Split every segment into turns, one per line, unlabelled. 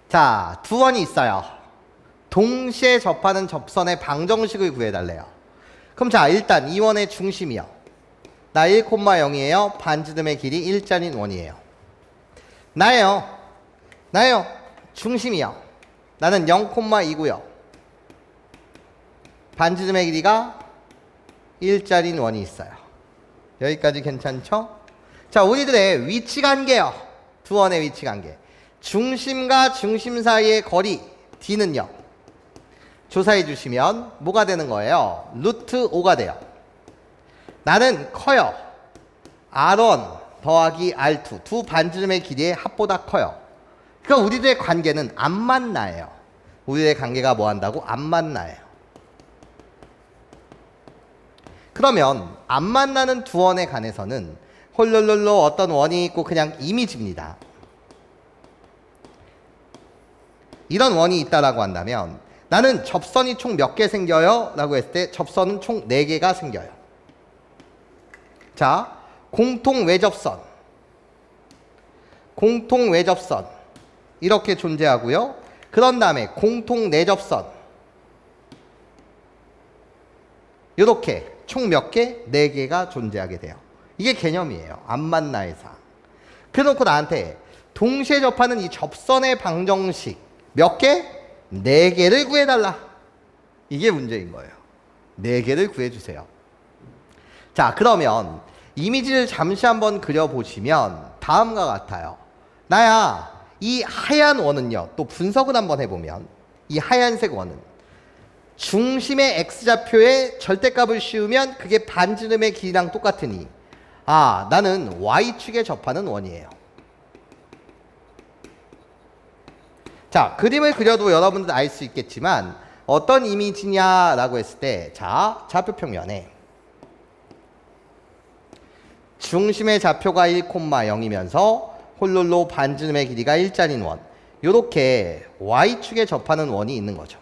자, 두 원이 있어요. 동시에 접하는 접선의 방정식을 구해달래요. 그럼 자, 일단 이 원의 중심이요. 나 1,0이에요. 반지름의 길이 1짜리인 원이에요. 나예요. 중심이요. 나는 0,2고요. 반지름의 길이가 1짜리인 원이 있어요. 여기까지 괜찮죠? 자, 우리들의 위치 관계요. 두 원의 위치 관계. 중심과 중심 사이의 거리 D는요. 조사해 주시면 뭐가 되는 거예요? 루트 5가 돼요. 나는 커요. R1 더하기 R2 두 반지름의 길이의 합보다 커요. 그러니까 우리들의 관계는 안 만나요. 우리들의 관계가 뭐 한다고? 안 만나요. 그러면 안 만나는 두 원에 관해서는 홀롤롤로 어떤 원이 있고 그냥 이미지입니다. 이런 원이 있다라고 한다면 나는 접선이 총 몇 개 생겨요? 라고 했을 때 접선은 총 4개가 생겨요. 자, 공통 외접선 이렇게 존재하고요. 그런 다음에 공통 내접선 이렇게 총 몇 개? 4개가 존재하게 돼요. 이게 개념이에요. 안 만나의 상. 그래놓고 나한테 동시에 접하는 이 접선의 방정식 몇 개? 4개를 구해달라. 이게 문제인 거예요. 4개를 구해주세요. 자, 그러면 이미지를 잠시 한번 그려보시면 다음과 같아요. 나야, 이 하얀 원은요. 또 분석을 한번 해보면 이 하얀색 원은 중심의 x좌표에 절대값을 씌우면 그게 반지름의 길이랑 똑같으니 아, 나는 y축에 접하는 원이에요. 자, 그림을 그려도 여러분들 알 수 있겠지만 어떤 이미지냐라고 했을 때 자, 좌표 평면에 중심의 좌표가 1,0이면서 홀롤로 반지름의 길이가 1짜리인 원 요렇게 y축에 접하는 원이 있는 거죠.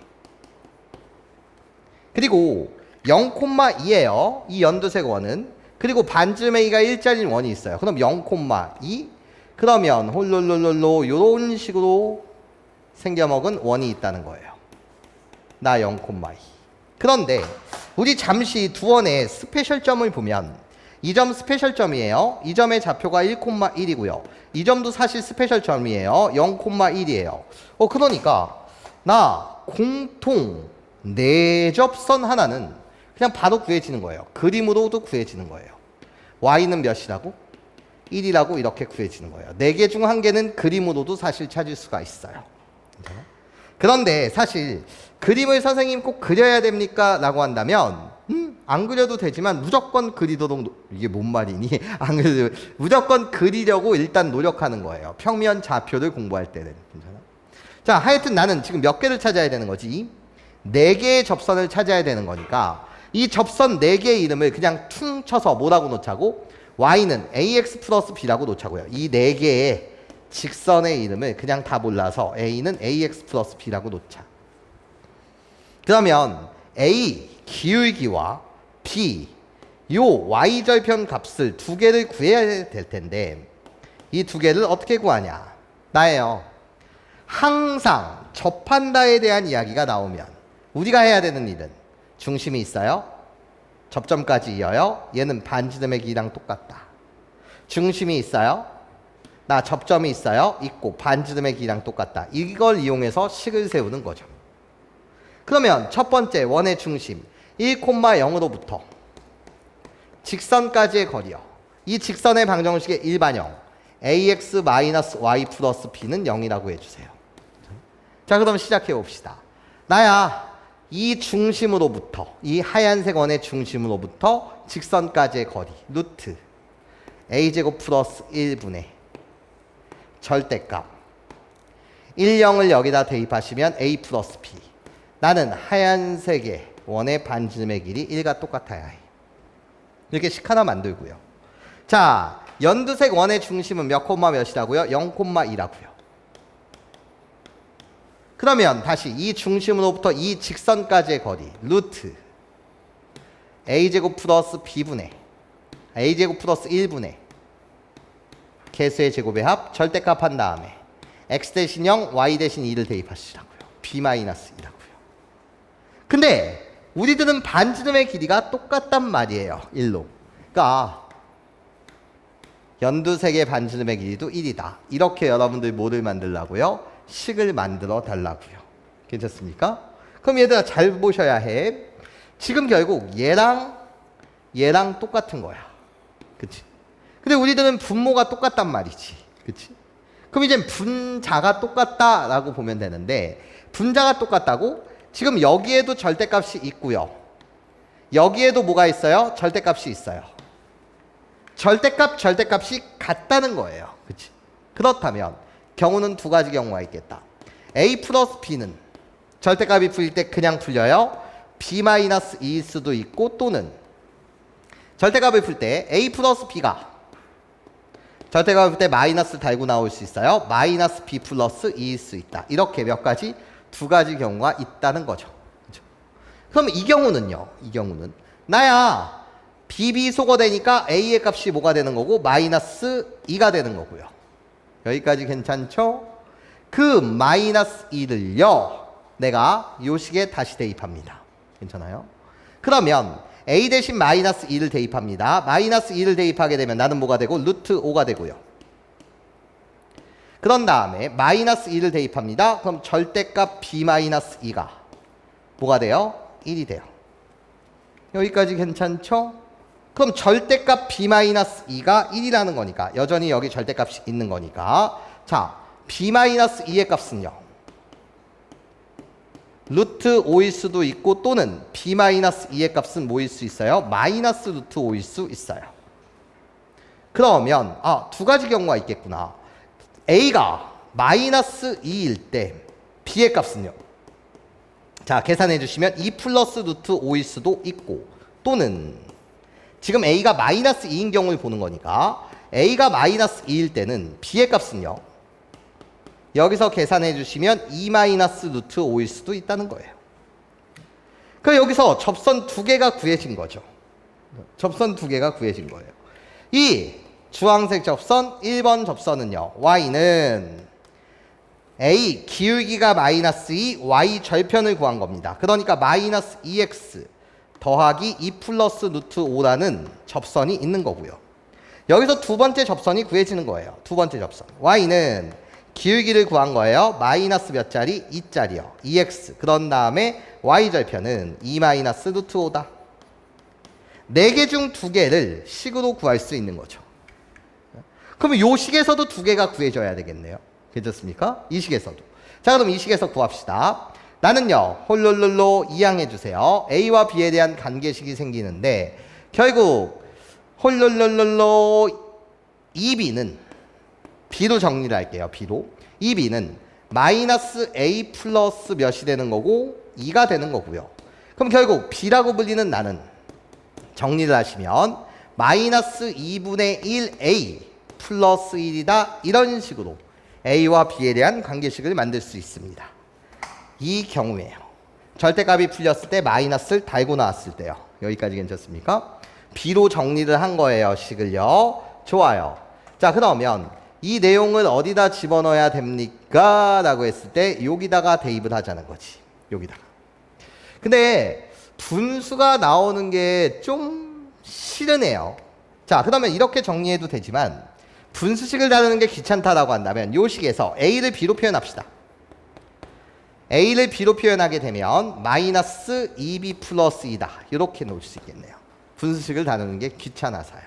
그리고 0,2예요. 이 연두색 원은. 그리고 반지름의 길이가 1짜리인 원이 있어요. 그럼 0,2 그러면 홀롤롤롤로 요런 식으로 생겨먹은 원이 있다는 거예요. 나 0,2. 그런데 우리 잠시 두 원의 스페셜점을 보면 이 점 스페셜점이에요. 이 점의 좌표가 1,1이고요. 이 점도 사실 스페셜점이에요. 0,1이에요. 그러니까 나 공통 내접선 하나는 그냥 바로 구해지는 거예요. 그림으로도 구해지는 거예요. y는 몇이라고? 1이라고 이렇게 구해지는 거예요. 4개 중 1개는 그림으로도 사실 찾을 수가 있어요. 그런데 사실 그림을 선생님 꼭 그려야 됩니까? 라고 한다면 안 그려도 되지만 무조건 그리도록 이게 뭔 말이니? 안 그려도 무조건 그리려고 일단 노력하는 거예요. 평면 좌표를 공부할 때는. 괜찮아? 자, 하여튼 나는 지금 몇 개를 찾아야 되는 거지? 4개의 접선을 찾아야 되는 거니까 이 접선 4개의 이름을 그냥 퉁 쳐서 뭐라고 놓자고? y는 ax 플러스 b라고 놓자고요. 이 4개의 직선의 이름을 그냥 다 몰라서 a는 ax 플러스 b라고 놓자. 그러면 a 기울기와 b 요 y절편 값을 2개를 구해야 될 텐데 이 2개를 어떻게 구하냐? 나예요. 항상 접한다에 대한 이야기가 나오면 우리가 해야 되는 일은 중심이 있어요. 접점까지 이어요. 얘는 반지름의 길이랑 똑같다. 중심이 있어요. 나 접점이 있어요. 있고 반지름의 길이랑 똑같다. 이걸 이용해서 식을 세우는 거죠. 그러면 첫 번째 원의 중심 1,0으로부터 직선까지의 거리요. 이 직선의 방정식의 일반형 ax-y 플러스 b는 0이라고 해주세요. 자, 그럼 시작해 봅시다. 나야 이 중심으로부터 이 하얀색 원의 중심으로부터 직선까지의 거리 루트 a제곱 플러스 1분의 절대값 1, 0을 여기다 대입하시면 a 플러스 b 나는 하얀색의 원의 반지름의 길이 1과 똑같아야 해. 이렇게 식 하나 만들고요. 자, 연두색 원의 중심은 몇 콤마 몇이라고요? 0,2라고요. 그러면 다시 이 중심으로부터 이 직선까지의 거리 루트 a제곱 플러스 b분의 a제곱 플러스 1분의 개수의 제곱의 합 절대값 한 다음에 x 대신 0, y 대신 2를 대입하시라고요. b-2라고요. 근데 우리들은 반지름의 길이가 똑같단 말이에요. 1로. 그러니까 연두색의 반지름의 길이도 1이다. 이렇게 여러분들이 뭐를 만들라고요? 식을 만들어 달라고요. 괜찮습니까? 그럼 얘들아 잘 보셔야 해. 지금 결국 얘랑 똑같은 거야. 그치? 근데 우리들은 분모가 똑같단 말이지. 그치? 그럼 이제 분자가 똑같다라고 보면 되는데, 분자가 똑같다고? 지금 여기에도 절대값이 있고요. 여기에도 뭐가 있어요? 절대값이 있어요. 절대값이 같다는 거예요. 그치? 그렇다면 경우는 두 가지 경우가 있겠다. a 플러스 b는 절대값이 풀릴 때 그냥 풀려요. b-2일 수도 있고, 또는 절대값을 풀 때 a 플러스 b가 절대값을 풀 때 마이너스 달고 나올 수 있어요. 마이너스 b 플러스 2일 수 있다. 이렇게 몇 가지, 두 가지 경우가 있다는 거죠. 그렇죠? 그럼 이 경우는요. 이 경우는 나야 bb 소거되니까 a의 값이 뭐가 되는 거고 마이너스 2가 되는 거고요. 여기까지 괜찮죠? 그 마이너스 2를요. 내가 요 식에 다시 대입합니다. 괜찮아요? 그러면 a 대신 마이너스 2를 대입합니다. 마이너스 2를 대입하게 되면 나는 뭐가 되고 루트 5가 되고요. 그런 다음에 마이너스 2를 대입합니다. 그럼 절대값 b-2가 뭐가 돼요? 1이 돼요. 여기까지 괜찮죠? 그럼 절대값 b-2가 1이라는 거니까 여전히 여기 절대값이 있는 거니까 자, b-2의 값은요. 루트 5일 수도 있고 또는 b-2의 값은 뭐일 수 있어요? 마이너스 루트 5일 수 있어요. 그러면 두 가지 경우가 있겠구나. a가 마이너스 2일 때 b의 값은요. 자, 계산해 주시면 2 플러스 루트 5일 수도 있고, 또는 지금 a가 마이너스 2인 경우를 보는 거니까 a가 마이너스 2일 때는 b의 값은요. 여기서 계산해 주시면 2 마이너스 루트 5일 수도 있다는 거예요. 그럼 여기서 접선 두 개가 구해진 거죠. 접선 두 개가 구해진 거예요. 이 주황색 접선 1번 접선은요. y는 a 기울기가 마이너스 2 y 절편을 구한 겁니다. 그러니까 마이너스 2x 더하기 2 플러스 루트 5라는 접선이 있는 거고요. 여기서 두 번째 접선이 구해지는 거예요. 두 번째 접선 y는 기울기를 구한 거예요. 마이너스 몇 자리? 2자리요. 2x. 그런 다음에 y 절편은 2 마이너스 루트 5다. 4개 중 2개를 식으로 구할 수 있는 거죠. 그러면 요 식에서도 2개가 구해져야 되겠네요. 괜찮습니까? 이 식에서도. 자, 그럼 이 식에서 구합시다. 나는요, 홀롤롤로 이항해 주세요. a와 b에 대한 관계식이 생기는데 결국 홀롤롤롤로 2b는 b로 정리를 할게요. b로. 2b는 마이너스 a 플러스 몇이 되는 거고 2가 되는 거고요. 그럼 결국 b라고 불리는 나는 정리를 하시면 마이너스 2분의 1a 플러스 1이다. 이런 식으로 a와 b에 대한 관계식을 만들 수 있습니다. 이 경우에요. 절대값이 풀렸을 때 마이너스를 달고 나왔을 때요. 여기까지 괜찮습니까? b로 정리를 한 거예요. 식을요. 좋아요. 자, 그러면 이 내용을 어디다 집어넣어야 됩니까? 라고 했을 때 여기다가 대입을 하자는 거지. 여기다가. 근데 분수가 나오는 게 좀 싫으네요. 자, 그러면 이렇게 정리해도 되지만 분수식을 다루는 게 귀찮다라고 한다면 요 식에서 a를 b로 표현합시다. a를 b로 표현하게 되면 마이너스 2b 플러스 2다. 이렇게 놓을 수 있겠네요. 분수식을 다루는 게 귀찮아서요.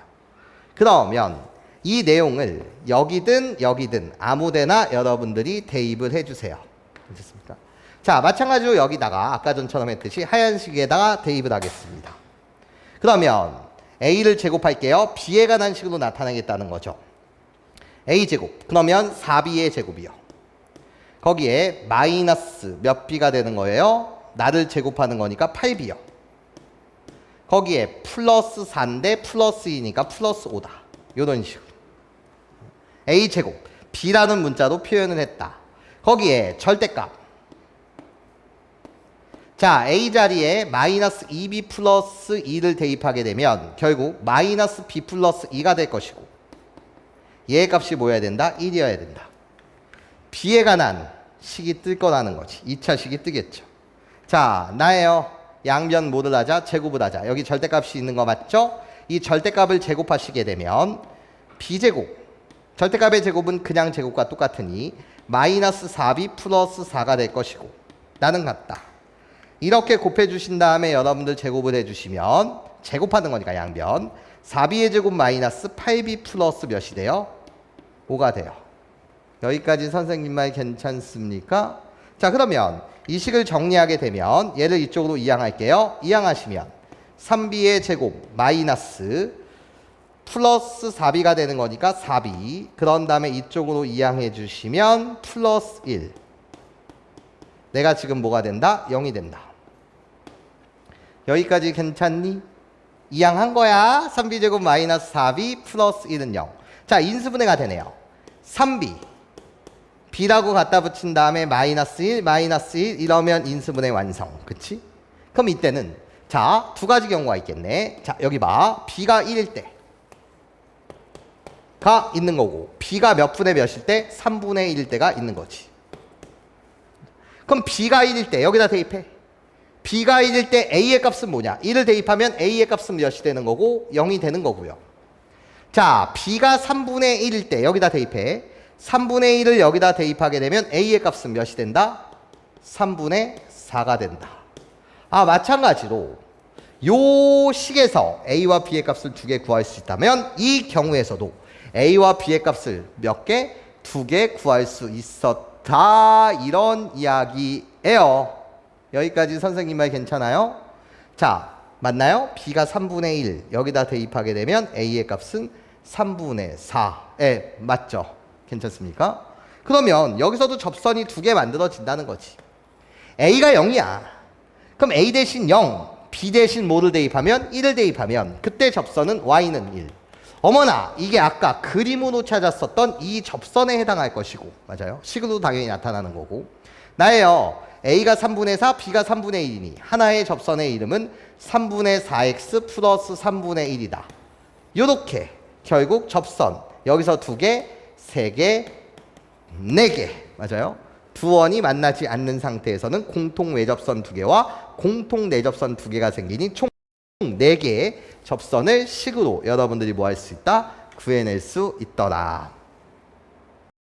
그러면 이 내용을 여기든 여기든 아무데나 여러분들이 대입을 해주세요. 괜찮습니까? 자, 마찬가지로 여기다가 아까 전처럼 했듯이 하얀식에다가 대입을 하겠습니다. 그러면 a를 제곱할게요. b에 관한 식으로 나타나겠다는 거죠. a제곱. 그러면 4b의 제곱이요. 거기에 마이너스 몇 b가 되는 거예요? 나를 제곱하는 거니까 8b요. 거기에 플러스 4인데 플러스 2니까 플러스 5다. 이런 식으로. a제곱. b라는 문자로 표현을 했다. 거기에 절대값. 자, a 자리에 마이너스 2b 플러스 2를 대입하게 되면 결국 마이너스 b 플러스 2가 될 것이고 얘의 값이 뭐여야 된다? 1이어야 된다. B에 관한 식이 뜰 거라는 거지. 2차 식이 뜨겠죠. 자, 나예요. 양변 뭐를 하자? 제곱을 하자. 여기 절대값이 있는 거 맞죠? 이 절대값을 제곱하시게 되면 B제곱, 절대값의 제곱은 그냥 제곱과 똑같으니 마이너스 4B 플러스 4가 될 것이고 나는 같다. 이렇게 곱해주신 다음에 여러분들 제곱을 해주시면 제곱하는 거니까 양변 4B의 제곱 마이너스 8B 플러스 몇이 돼요? 5가 돼요. 여기까지 선생님 말 괜찮습니까? 자, 그러면 이 식을 정리하게 되면 얘를 이쪽으로 이항할게요. 이항하시면 3B의 제곱 마이너스 플러스 4B가 되는 거니까 4B. 그런 다음에 이쪽으로 이항해 주시면 플러스 1. 내가 지금 뭐가 된다? 0이 된다. 여기까지 괜찮니? 이항한 거야. 3B제곱 마이너스 4B 플러스 1은 0. 자, 인수분해가 되네요. 3B B라고 갖다 붙인 다음에 마이너스 1 이러면 인수분해 완성. 그치? 그럼 이때는 자, 두 가지 경우가 있겠네. 자, 여기 봐. B가 1일 때가 있는 거고 B가 몇 분의 몇일 때? 3분의 1일 때가 있는 거지. 그럼 B가 1일 때 여기다 대입해. B가 1일 때 A의 값은 뭐냐? 1을 대입하면 A의 값은 몇이 되는 거고 0이 되는 거고요. 자, B가 3분의 1일 때 여기다 대입해. 3분의 1을 여기다 대입하게 되면 A의 값은 몇이 된다? 3분의 4가 된다. 아, 마찬가지로 요 식에서 A와 B의 값을 두 개 구할 수 있다면 이 경우에서도 A와 B의 값을 몇 개? 두 개 구할 수 있었다. 이런 이야기예요. 여기까지 선생님 말 괜찮아요? 자, 맞나요? B가 3분의 1 여기다 대입하게 되면 A의 값은 3분의 4. 예, 맞죠? 괜찮습니까? 그러면 여기서도 접선이 두 개 만들어진다는 거지. A가 0이야. 그럼 A 대신 0, B 대신 뭐를 대입하면? 1을 대입하면 그때 접선은 Y는 1. 어머나, 이게 아까 그림으로 찾았었던 이 접선에 해당할 것이고, 맞아요? 식으로 당연히 나타나는 거고. 나예요. A가 3분의 4, B가 3분의 1이니 하나의 접선의 이름은 3분의 4x 플러스 3분의 1이다. 요렇게 결국 접선 여기서 두 개, 세 개, 네 개, 맞아요? 두 원이 만나지 않는 상태에서는 공통 외접선 두 개와 공통 내접선 두 개가 생기니 총 네 개의 접선을 식으로 여러분들이 뭐 할 수 있다? 구해낼 수 있더라.